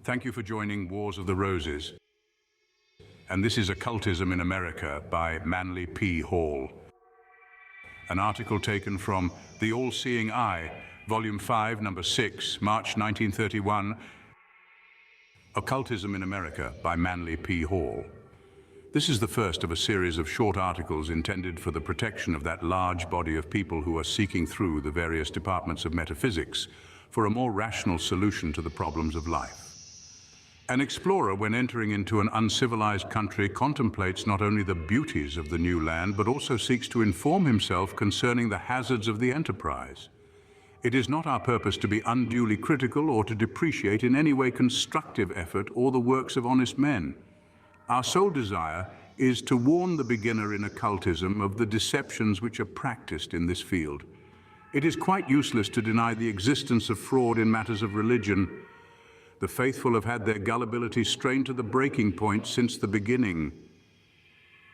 Thank you for joining Wars of the Roses. And this is Occultism in America by Manly P. Hall. An article taken from The All-Seeing Eye, Volume 5, Number 6, March 1931. Occultism in America by Manly P. Hall. This is the first of a series of short articles intended for the protection of that large body of people who are seeking through the various departments of metaphysics for a more rational solution to the problems of life. An explorer, when entering into an uncivilized country, contemplates not only the beauties of the new land, but also seeks to inform himself concerning the hazards of the enterprise. It is not our purpose to be unduly critical or to depreciate in any way constructive effort or the works of honest men. Our sole desire is to warn the beginner in occultism of the deceptions which are practiced in this field. It is quite useless to deny the existence of fraud in matters of religion. The faithful have had their gullibility strained to the breaking point since the beginning.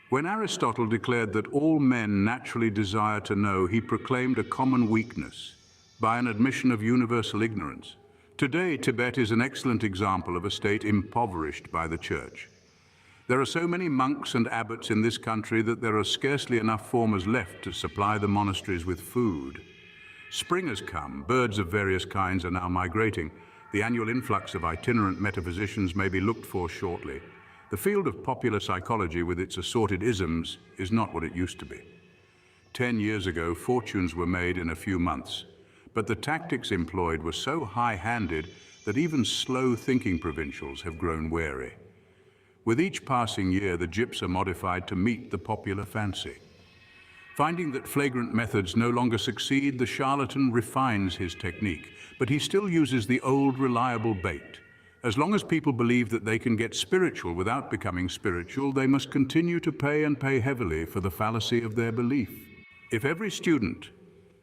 When Aristotle declared that all men naturally desire to know, he proclaimed a common weakness by an admission of universal ignorance. Today, Tibet is an excellent example of a state impoverished by the church. There are so many monks and abbots in this country that there are scarcely enough farmers left to supply the monasteries with food. Spring has come, birds of various kinds are now migrating. The annual influx of itinerant metaphysicians may be looked for shortly. The field of popular psychology with its assorted isms is not what it used to be. 10 years ago, fortunes were made in a few months, but the tactics employed were so high-handed that even slow-thinking provincials have grown wary. With each passing year, the gyps are modified to meet the popular fancy. Finding that flagrant methods no longer succeed, the charlatan refines his technique, but he still uses the old reliable bait. As long as people believe that they can get spiritual without becoming spiritual, they must continue to pay heavily for the fallacy of their belief. If every student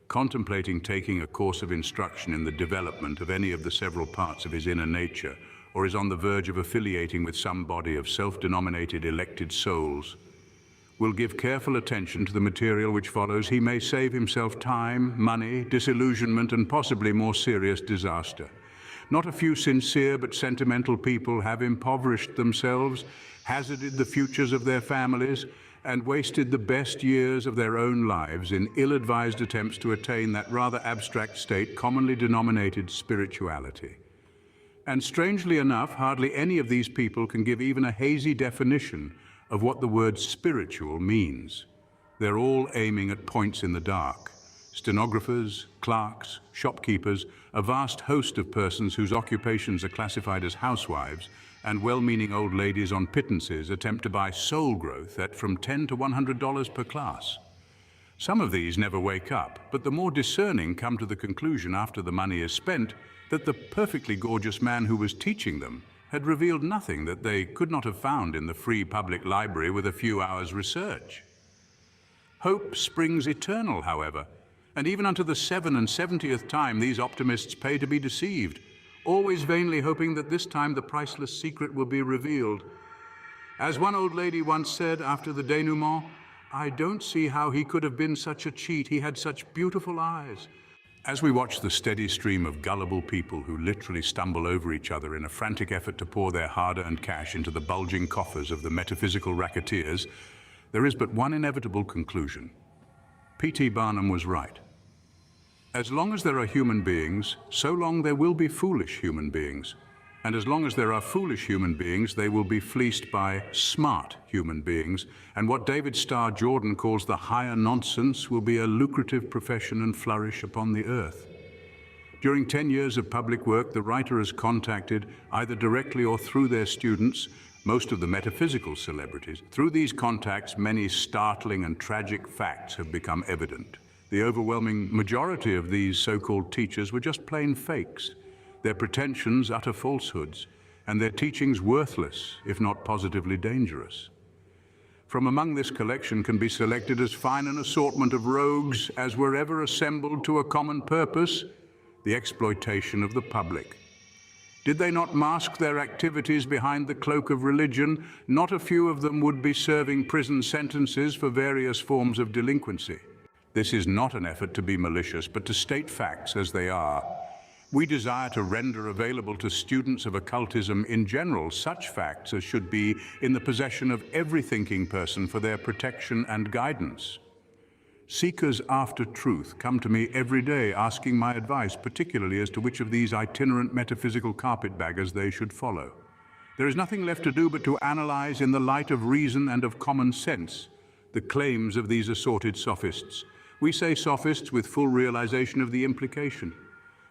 contemplating taking a course of instruction in the development of any of the several parts of his inner nature, or is on the verge of affiliating with some body of self-denominated elected souls, will give careful attention to the material which follows, he may save himself time, money, disillusionment, and possibly more serious disaster. Not a few sincere but sentimental people have impoverished themselves, hazarded the futures of their families, and wasted the best years of their own lives in ill-advised attempts to attain that rather abstract state commonly denominated spirituality. And strangely enough, hardly any of these people can give even a hazy definition of what the word spiritual means. They're all aiming at points in the dark. Stenographers, clerks, shopkeepers, a vast host of persons whose occupations are classified as housewives, and well-meaning old ladies on pittances attempt to buy soul growth at from $10 to $100 per class. Some of these never wake up, but the more discerning come to the conclusion after the money is spent that the perfectly gorgeous man who was teaching them had revealed nothing that they could not have found in the free public library with a few hours' research. Hope springs eternal, however, and even unto the 77th time these optimists pay to be deceived, always vainly hoping that this time the priceless secret will be revealed. As one old lady once said after the denouement, "I don't see how he could have been such a cheat, he had such beautiful eyes." As we watch the steady stream of gullible people who literally stumble over each other in a frantic effort to pour their hard-earned cash into the bulging coffers of the metaphysical racketeers, there is but one inevitable conclusion. P.T. Barnum was right. As long as there are human beings, so long there will be foolish human beings. And as long as there are foolish human beings, they will be fleeced by smart human beings. And what David Starr Jordan calls the higher nonsense will be a lucrative profession and flourish upon the earth. During 10 years of public work, the writer has contacted, either directly or through their students, most of the metaphysical celebrities. Through these contacts, many startling and tragic facts have become evident. The overwhelming majority of these so-called teachers were just plain fakes, their pretensions utter falsehoods, and their teachings worthless, if not positively dangerous. From among this collection can be selected as fine an assortment of rogues as were ever assembled to a common purpose, the exploitation of the public. Did they not mask their activities behind the cloak of religion, not a few of them would be serving prison sentences for various forms of delinquency. This is not an effort to be malicious, but to state facts as they are. We desire to render available to students of occultism in general such facts as should be in the possession of every thinking person for their protection and guidance. Seekers after truth come to me every day asking my advice, particularly as to which of these itinerant metaphysical carpetbaggers they should follow. There is nothing left to do but to analyze in the light of reason and of common sense the claims of these assorted sophists. We say sophists with full realization of the implication.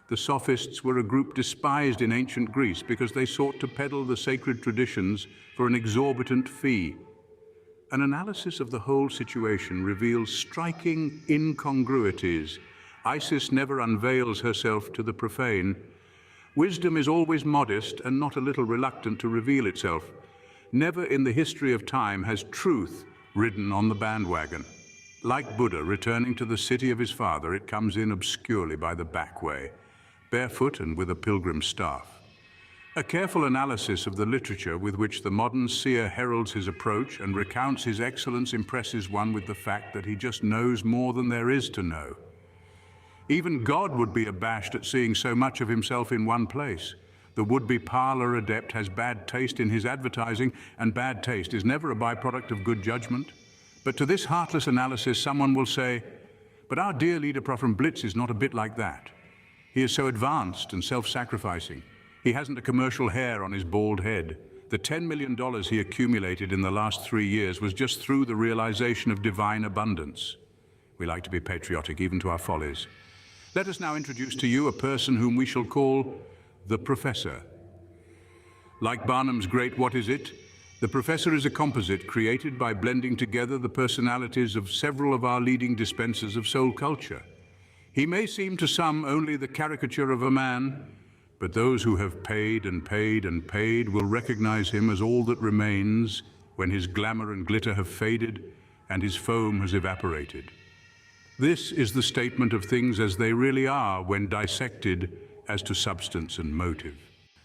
The sophists were a group despised in ancient Greece because they sought to peddle the sacred traditions for an exorbitant fee. An analysis of the whole situation reveals striking incongruities. Isis never unveils herself to the profane. Wisdom is always modest and not a little reluctant to reveal itself. Never in the history of time has truth ridden on the bandwagon. Like Buddha returning to the city of his father, it comes in obscurely by the back way, barefoot and with a pilgrim's staff. A careful analysis of the literature with which the modern seer heralds his approach and recounts his excellence impresses one with the fact that he just knows more than there is to know. Even God would be abashed at seeing so much of himself in one place. The would-be parlor adept has bad taste in his advertising, and bad taste is never a byproduct of good judgment. But to this heartless analysis, someone will say, but our dear leader Prophet Blitz is not a bit like that. He is so advanced and self-sacrificing. He hasn't a commercial hair on his bald head. The $10 million he accumulated in the last 3 years was just through the realization of divine abundance. We like to be patriotic even to our follies. Let us now introduce to you a person whom we shall call the Professor. Like Barnum's great What Is It? The Professor is a composite created by blending together the personalities of several of our leading dispensers of soul culture. He may seem to some only the caricature of a man, but those who have paid and paid and paid will recognize him as all that remains when his glamour and glitter have faded and his foam has evaporated. This is the statement of things as they really are when dissected as to substance and motive.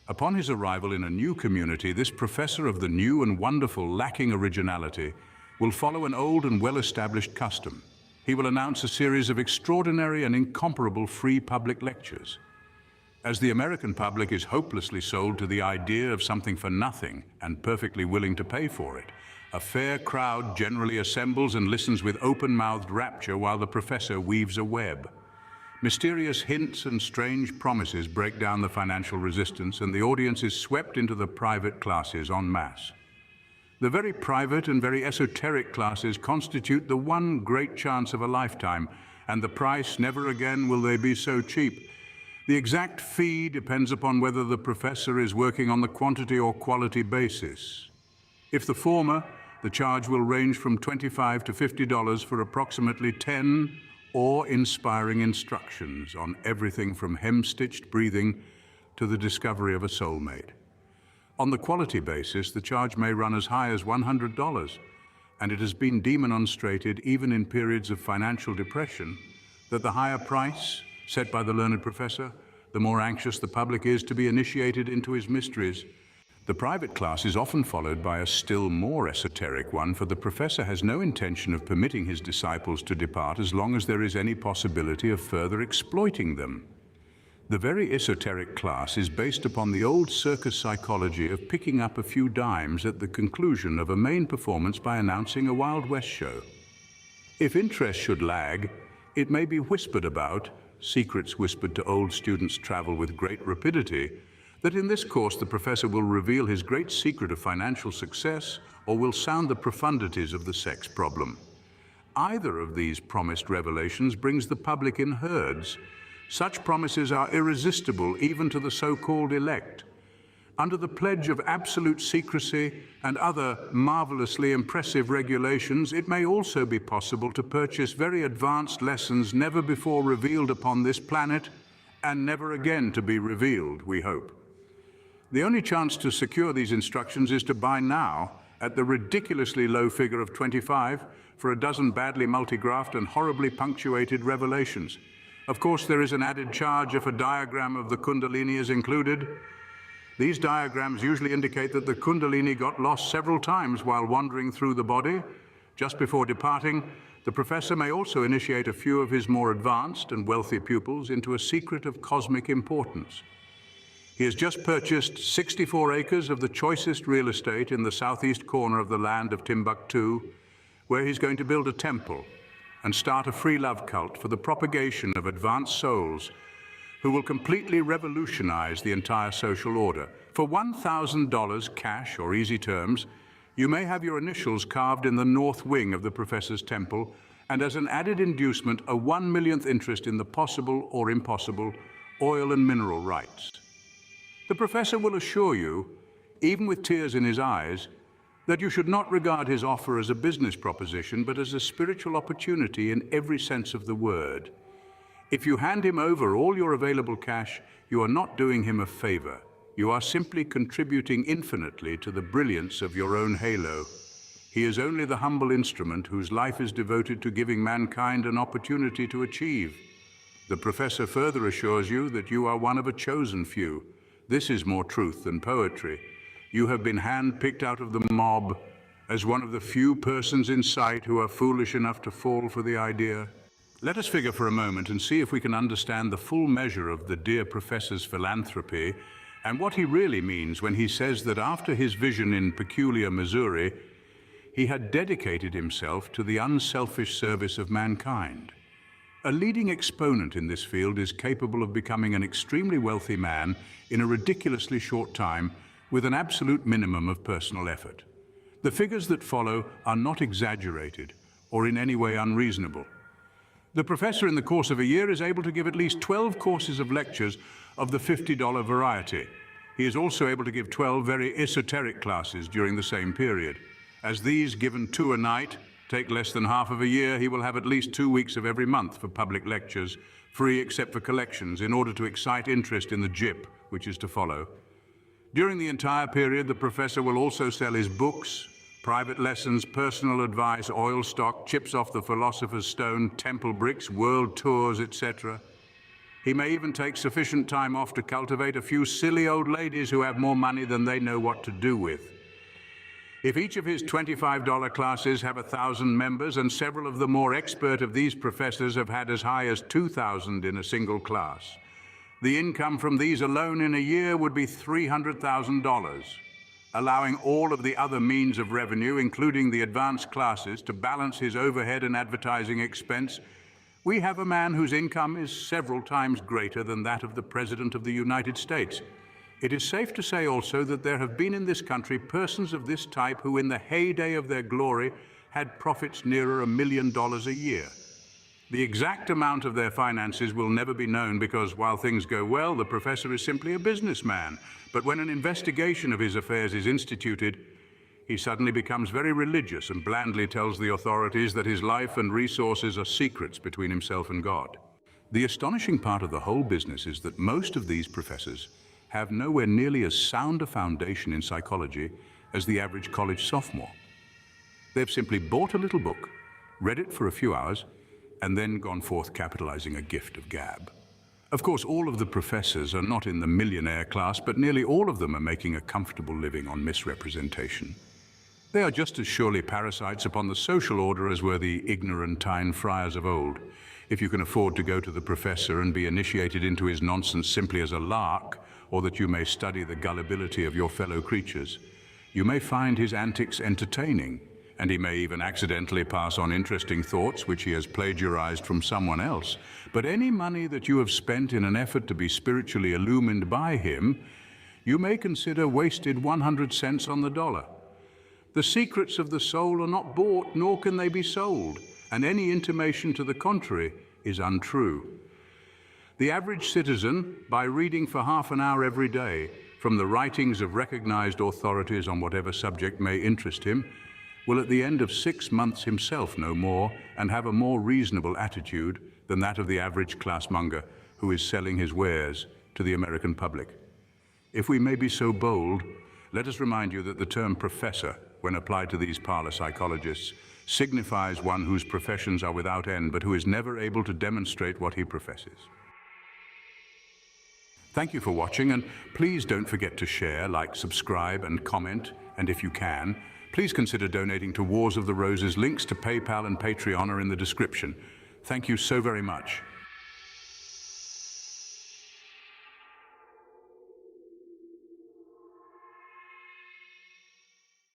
Upon his arrival in a new community, this professor of the new and wonderful, lacking originality, will follow an old and well-established custom. He will announce a series of extraordinary and incomparable free public lectures. As the American public is hopelessly sold to the idea of something for nothing and perfectly willing to pay for it, a fair crowd generally assembles and listens with open-mouthed rapture while the professor weaves a web. Mysterious hints and strange promises break down the financial resistance, and the audience is swept into the private classes en masse. The very private and very esoteric classes constitute the one great chance of a lifetime, and the price, never again will they be so cheap. The exact fee depends upon whether the professor is working on the quantity or quality basis. If the former, the charge will range from $25 to $50 for approximately 10 awe-inspiring instructions on everything from hem-stitched breathing to the discovery of a soulmate. On the quality basis, the charge may run as high as $100, and it has been demonstrated even in periods of financial depression that the higher price set by the learned professor, the more anxious the public is to be initiated into his mysteries. The private class is often followed by a still more esoteric one, for the professor has no intention of permitting his disciples to depart as long as there is any possibility of further exploiting them. The very esoteric class is based upon the old circus psychology of picking up a few dimes at the conclusion of a main performance by announcing a Wild West show. If interest should lag, it may be whispered about, secrets whispered to old students travel with great rapidity, that in this course the professor will reveal his great secret of financial success or will sound the profundities of the sex problem. Either of these promised revelations brings the public in herds. Such promises are irresistible even to the so-called elect. Under the pledge of absolute secrecy and other marvelously impressive regulations, it may also be possible to purchase very advanced lessons never before revealed upon this planet and never again to be revealed, we hope. The only chance to secure these instructions is to buy now at the ridiculously low figure of $25 for a dozen badly multigraphed and horribly punctuated revelations. Of course, there is an added charge if a diagram of the Kundalini is included. These diagrams usually indicate that the Kundalini got lost several times while wandering through the body. Just before departing, The professor may also initiate a few of his more advanced and wealthy pupils into a secret of cosmic importance. He has just purchased 64 acres of the choicest real estate in the southeast corner of the land of Timbuktu, where he's going to build a temple and start a free love cult for the propagation of advanced souls who will completely revolutionize the entire social order. For $1,000 cash or easy terms, you may have your initials carved in the north wing of the professor's temple, and as an added inducement, a 1/1,000,000th interest in the possible or impossible oil and mineral rights. The professor will assure you, even with tears in his eyes, that you should not regard his offer as a business proposition, but as a spiritual opportunity in every sense of the word. If you hand him over all your available cash, you are not doing him a favor. You are simply contributing infinitely to the brilliance of your own halo. He is only the humble instrument whose life is devoted to giving mankind an opportunity to achieve. The professor further assures you that you are one of a chosen few. This is more truth than poetry. You have been hand-picked out of the mob as one of the few persons in sight who are foolish enough to fall for the idea. Let us figure for a moment and see if we can understand the full measure of the dear professor's philanthropy and what he really means when he says that after his vision in Peculiar, Missouri, he had dedicated himself to the unselfish service of mankind. A leading exponent in this field is capable of becoming an extremely wealthy man in a ridiculously short time with an absolute minimum of personal effort. The figures that follow are not exaggerated or in any way unreasonable. The professor in the course of a year is able to give at least 12 courses of lectures of the $50 variety. He is also able to give 12 very esoteric classes during the same period. As these, given 2 a night, take less than half of a year, he will have at least 2 weeks of every month for public lectures, free except for collections, in order to excite interest in the JIP, which is to follow. During the entire period, the professor will also sell his books, private lessons, personal advice, oil stock, chips off the philosopher's stone, temple bricks, world tours, etc. He may even take sufficient time off to cultivate a few silly old ladies who have more money than they know what to do with. If each of his $25 classes have 1,000 members, and several of the more expert of these professors have had as high as 2,000 in a single class, the income from these alone in a year would be $300,000. Allowing all of the other means of revenue, including the advanced classes, to balance his overhead and advertising expense, we have a man whose income is several times greater than that of the President of the United States. It is safe to say also that there have been in this country persons of this type who in the heyday of their glory had profits nearer $1 million a year. The exact amount of their finances will never be known because while things go well, the professor is simply a businessman. But when an investigation of his affairs is instituted, he suddenly becomes very religious and blandly tells the authorities that his life and resources are secrets between himself and God. The astonishing part of the whole business is that most of these professors have nowhere nearly as sound a foundation in psychology as the average college sophomore. They've simply bought a little book, read it for a few hours, and then gone forth capitalizing a gift of gab. Of course, all of the professors are not in the millionaire class, but nearly all of them are making a comfortable living on misrepresentation. They are just as surely parasites upon the social order as were the ignorantine friars of old. If you can afford to go to the professor and be initiated into his nonsense simply as a lark, or that you may study the gullibility of your fellow creatures, you may find his antics entertaining, and he may even accidentally pass on interesting thoughts which he has plagiarized from someone else. But any money that you have spent in an effort to be spiritually illumined by him, you may consider wasted 100 cents on the dollar. The secrets of the soul are not bought, nor can they be sold, and any intimation to the contrary is untrue. The average citizen, by reading for half an hour every day from the writings of recognized authorities on whatever subject may interest him, will at the end of 6 months himself know more and have a more reasonable attitude than that of the average classmonger who is selling his wares to the American public. If we may be so bold, let us remind you that the term professor, when applied to these parlor psychologists, signifies one whose professions are without end, but who is never able to demonstrate what he professes. Thank you for watching, and please don't forget to share, like, subscribe, and comment, and if you can, Please consider donating to Wars of the Roses. Links to PayPal and Patreon are in the description. Thank you so very much.